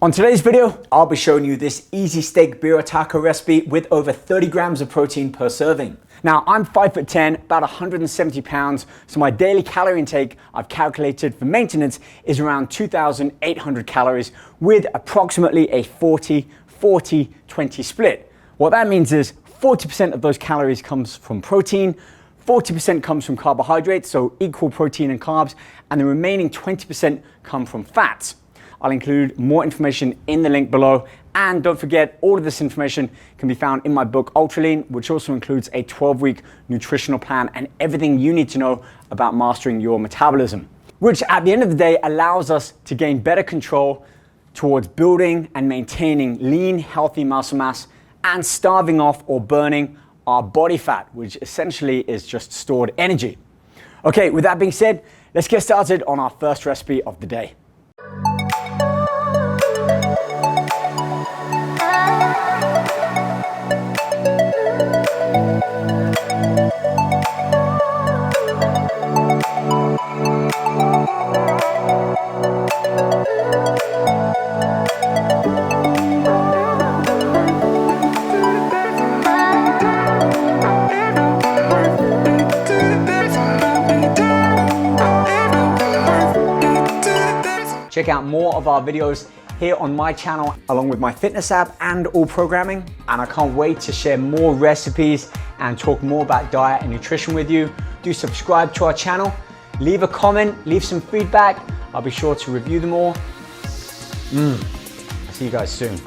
On today's video, I'll be showing you this easy steak birria taco recipe with over 30 grams of protein per serving. Now, I'm 5'10", about 170 pounds, so my daily calorie intake I've calculated for maintenance is around 2,800 calories with approximately a 40-40-20 split. What that means is 40% of those calories comes from protein, 40% comes from carbohydrates, so equal protein and carbs, and the remaining 20% come from fats. I'll include more information in the link below, and don't forget, all of this information can be found in my book Ultra Lean, which also includes a 12-week nutritional plan and everything you need to know about mastering your metabolism, which at the end of the day allows us to gain better control towards building and maintaining lean, healthy muscle mass and starving off or burning our body fat, which essentially is just stored energy. Okay, with that being said, let's get started on our first recipe of the day. Check out more of our videos here on my channel, along with my fitness app and all programming. And I can't wait to share more recipes and talk more about diet and nutrition with you. Do subscribe to our channel, leave a comment, leave some feedback. I'll be sure to review them all. I'll see you guys soon.